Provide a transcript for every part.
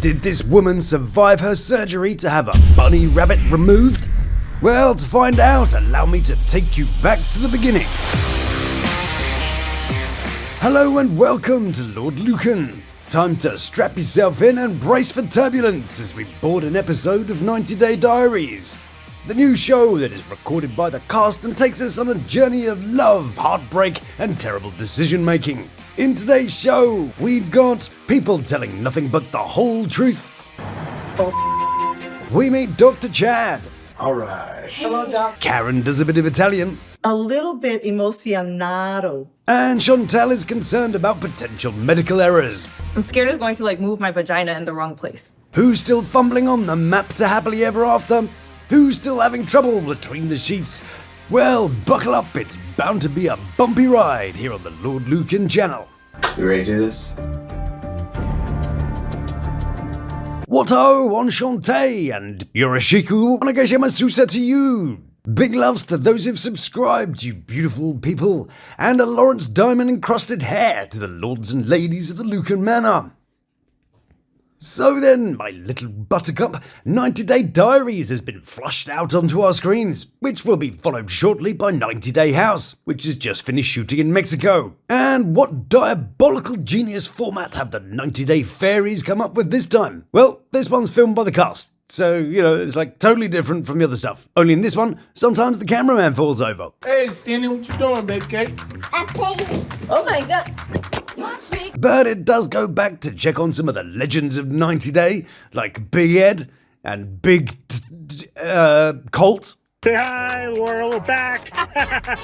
Did this woman survive her surgery to have a bunny rabbit removed? Well, to find out, allow me to take you back to the beginning. Hello and welcome to Lawd Lukan. Time to strap yourself in and brace for turbulence as we board an episode of 90 Day Diaries. The new show that is recorded by the cast and takes us on a journey of love, heartbreak and terrible decision making. In today's show, we've got people telling nothing but the whole truth. We meet Dr. Chad. Alright. Hello, Doc. Karen does a bit of Italian. A little bit emocionado. And Chantel is concerned about potential medical errors. I'm scared it's going to move my vagina in the wrong place. Who's still fumbling on the map to happily ever after? Who's still having trouble between the sheets? Well, buckle up, it's bound to be a bumpy ride here on the Lawd Lukan channel. You ready to do this? What ho on Chantel and Yoroshiku Onegaishimasu to you. Big loves to those who've subscribed, you beautiful people, and a Lawrence Diamond encrusted hair to the lords and ladies of the Lukan Manor. So then, my little buttercup, 90 Day Diaries has been flushed out onto our screens, which will be followed shortly by 90 Day House, which has just finished shooting in Mexico. And what diabolical genius format have the 90 Day Fairies come up with this time? Well, this one's filmed by the cast, so, it's totally different from the other stuff. Only in this one, sometimes the cameraman falls over. Hey, Stanley, what you doing, baby cake? I'm playing. Oh my God. But it does go back to check on some of the legends of 90 Day, like Big Ed and Big Colt. Say hi, we're back.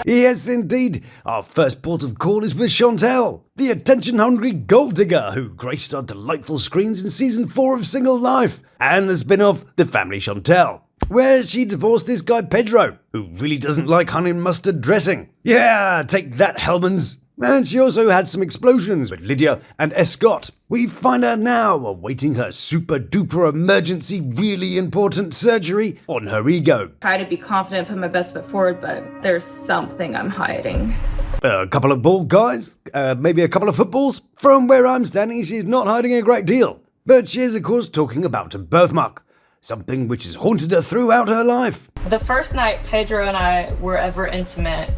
Yes, indeed. Our first port of call is with Chantel, the attention-hungry gold digger who graced our delightful screens in season 4 of Single Life, and the spin-off, The Family Chantel, where she divorced this guy Pedro, who really doesn't like honey and mustard dressing. Yeah, take that, Hellmans. And she also had some explosions with Lydia and Escott. We find her now awaiting her super-duper emergency really important surgery on her ego. Try to be confident, put my best foot forward, but there's something I'm hiding. A couple of bald guys, maybe a couple of footballs. From where I'm standing, she's not hiding a great deal. But she is, of course, talking about her birthmark, something which has haunted her throughout her life. The first night Pedro and I were ever intimate,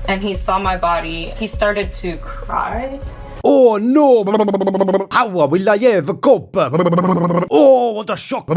and he saw my body, he started to cry. Oh no! How will I ever cope? Oh, what a shock!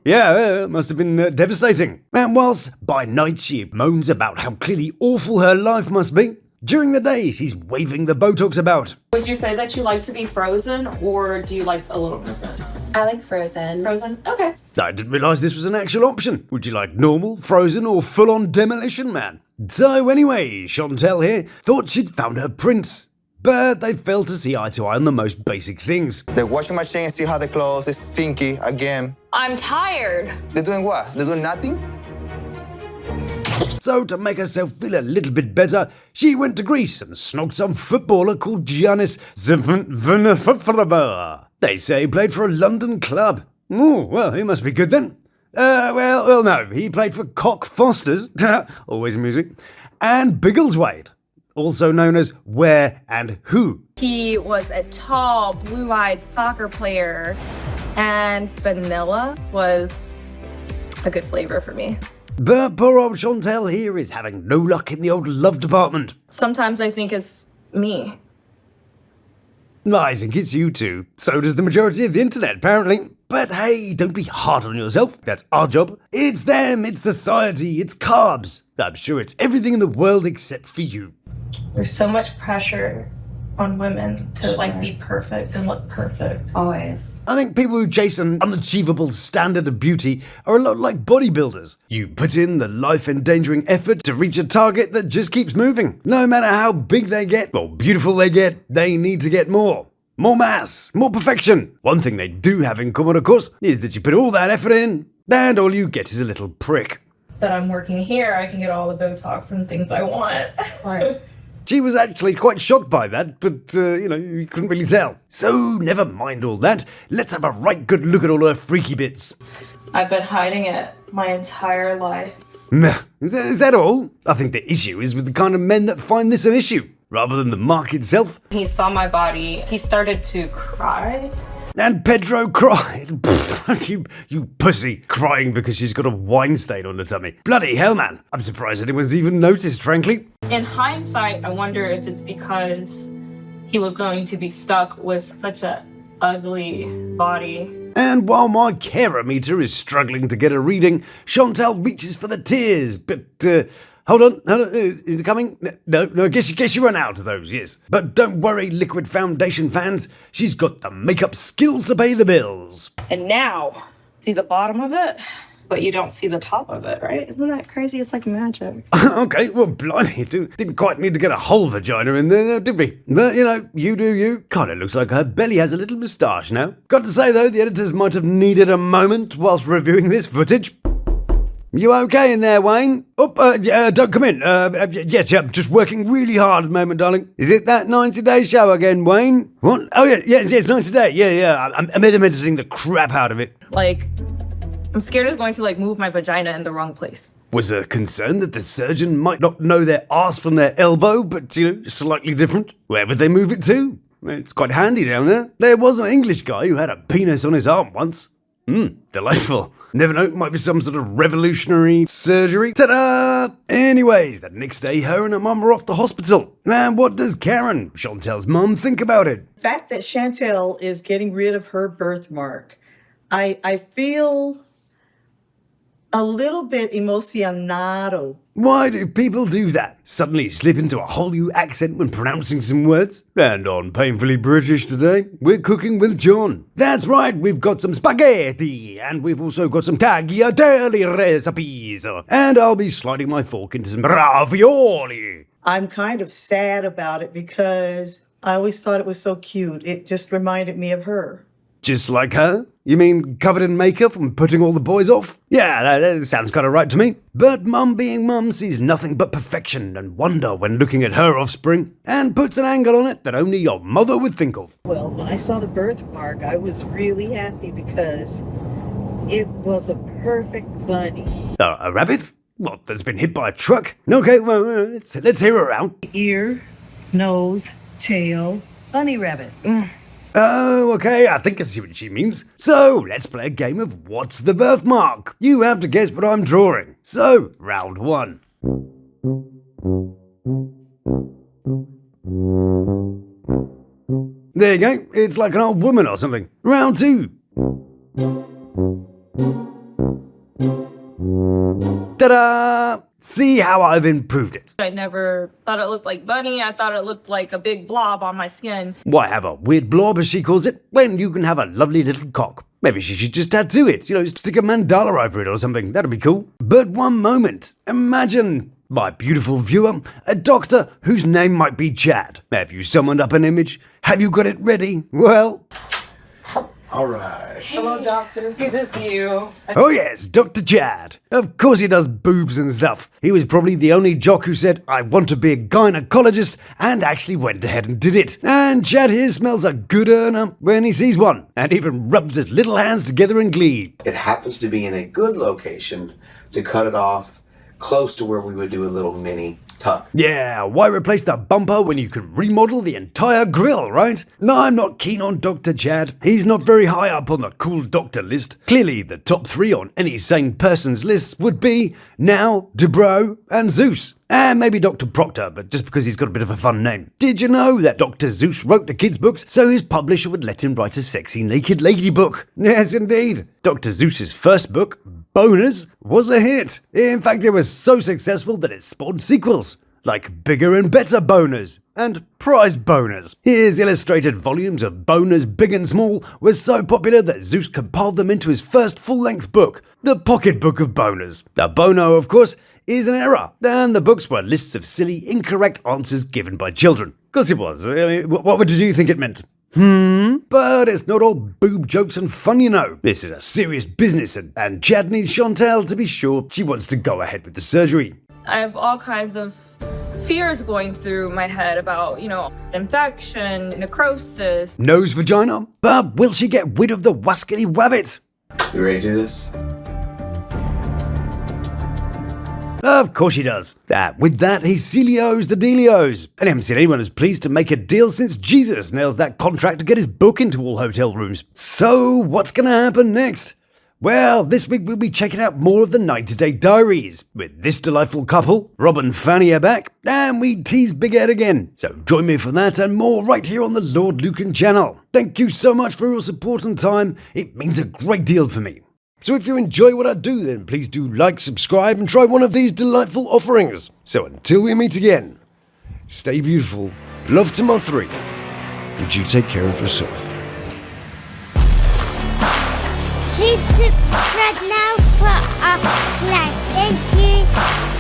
Yeah, it must have been devastating. And whilst by night she moans about how clearly awful her life must be, during the day she's waving the Botox about. Would you say that you like to be frozen, or do you like a little movement? I like Frozen. Frozen? Okay. I didn't realise this was an actual option. Would you like normal, frozen, or full-on demolition man? So anyway, Chantel here thought she'd found her prince, but they failed to see eye to eye on the most basic things. The washing machine, see how the clothes is stinky again. I'm tired. They're doing what? They're doing nothing? So to make herself feel a little bit better, she went to Greece and snogged some footballer called Giannis Zvinfraba. They say he played for a London club. Oh, well, he must be good then. Well, no, he played for Cock Fosters, always amusing, and Biggleswade, also known as Where and Who. He was a tall, blue-eyed soccer player, and vanilla was a good flavor for me. But poor old Chantel here is having no luck in the old love department. Sometimes I think it's me. I think it's you too. So does the majority of the internet, apparently. But hey, don't be hard on yourself. That's our job. It's them, it's society, it's carbs. I'm sure it's everything in the world except for you. There's so much pressure on women to be perfect and look perfect. Always. I think people who chase an unachievable standard of beauty are a lot like bodybuilders. You put in the life-endangering effort to reach a target that just keeps moving. No matter how big they get or beautiful they get, they need to get more. More mass, more perfection. One thing they do have in common, of course, is that you put all that effort in, and all you get is a little prick. That I'm working here, I can get all the Botox and things I want. Of course. She was actually quite shocked by that, but, you couldn't really tell. So, never mind all that. Let's have a right good look at all her freaky bits. I've been hiding it my entire life. Is that all? I think the issue is with the kind of men that find this an issue, rather than the mark itself. He saw my body, he started to cry. And Pedro cried. you pussy, crying because she's got a wine stain on her tummy. Bloody hell, man. I'm surprised anyone's even noticed, frankly. In hindsight, I wonder if it's because he was going to be stuck with such a ugly body. And while my carer meter is struggling to get a reading, Chantel reaches for the tears, but, hold on, coming? No, I guess you run out of those, yes. But don't worry, Liquid Foundation fans, she's got the makeup skills to pay the bills. And now, see the bottom of it, but you don't see the top of it, right? Isn't that crazy? It's like magic. Okay, well, blimey, didn't quite need to get a whole vagina in there, did we? But, you do you. Kinda looks like her belly has a little moustache now. Got to say, though, the editors might have needed a moment whilst reviewing this footage. You okay in there, Wayne? Don't come in. Yes, just working really hard at the moment, darling. Is it that 90-day show again, Wayne? What? Oh, yes, 90 day. Yeah. I'm editing the crap out of it. Like, I'm scared it's going to, move my vagina in the wrong place. Was there concern that the surgeon might not know their arse from their elbow, but, slightly different? Where would they move it to? It's quite handy down there. There was an English guy who had a penis on his arm once. Delightful. Never know, it might be some sort of revolutionary surgery. Ta-da! Anyways, the next day, her and her mum were off to hospital. And what does Karen, Chantel's mum, think about it? The fact that Chantel is getting rid of her birthmark, I feel a little bit emocionado. Why do people do that? Suddenly slip into a whole new accent when pronouncing some words? And on Painfully British today, we're cooking with John. That's right, we've got some spaghetti, and we've also got some tagliatelle recipes. And I'll be sliding my fork into some ravioli. I'm kind of sad about it because I always thought it was so cute. It just reminded me of her. Just like her? You mean covered in makeup and putting all the boys off? Yeah, that sounds kind of right to me. But mum being mum sees nothing but perfection and wonder when looking at her offspring, and puts an angle on it that only your mother would think of. Well, when I saw the birthmark, I was really happy because it was a perfect bunny. A rabbit? What, that's been hit by a truck? Okay, well, let's hear her out. Ear, nose, tail, bunny rabbit. Oh, okay, I think I see what she means. So, let's play a game of What's the Birthmark? You have to guess what I'm drawing. So, round one. There you go, it's like an old woman or something. Round two. Ta-da! See how I've improved it. I never thought it looked like bunny. I thought it looked like a big blob on my skin. Why have a weird blob, as she calls it, when you can have a lovely little cock? Maybe she should just tattoo it, stick a mandala over it or something. That'd be cool. But one moment. Imagine, my beautiful viewer, a doctor whose name might be Chad. Have you summoned up an image? Have you got it ready? Well... All right. Hello, doctor. Good to see you. Oh yes, Dr. Chad. Of course he does boobs and stuff. He was probably the only jock who said, I want to be a gynecologist, and actually went ahead and did it. And Chad here smells a good earner when he sees one, and even rubs his little hands together in glee. It happens to be in a good location to cut it off close to where we would do a little mini tuck. Yeah, why replace the bumper when you can remodel the entire grille, right? No, I'm not keen on Dr. Chad. He's not very high up on the cool doctor list. Clearly, the top three on any sane person's lists would be Now, Dubrow, and Zeus. And maybe Dr. Proctor, but just because he's got a bit of a fun name. Did you know that Dr. Zeus wrote the kids' books so his publisher would let him write a sexy naked lady book? Yes, indeed. Dr. Zeus's first book, Boners, was a hit. In fact, it was so successful that it spawned sequels, like Bigger and Better Boners and Prize Boners. His illustrated volumes of Boners Big and Small were so popular that Zeus compiled them into his first full-length book, The Pocket Book of Boners. The bono, of course, is an error, and the books were lists of silly, incorrect answers given by children. Of course it was. What would you think it meant? But it's not all boob jokes and fun, This is a serious business, and Chad needs Chantel to be sure she wants to go ahead with the surgery. I have all kinds of fears going through my head about, infection, necrosis. Nose vagina? But will she get rid of the wascally wabbit? You ready to do this? Of course he does. With that, he Celios the Delios. And I haven't seen anyone as pleased to make a deal since Jesus nails that contract to get his book into all hotel rooms. So, what's going to happen next? Well, this week we'll be checking out more of the 90-Day Diaries, with this delightful couple, Rob and Fanny are back, and we tease Big Ed again. So join me for that and more right here on the Lawd Lukan channel. Thank you so much for your support and time, it means a great deal for me. So if you enjoy what I do, then please do like, subscribe, and try one of these delightful offerings. So until we meet again, stay beautiful, love to my three, and you take care of yourself. Please subscribe now for our play. Thank you.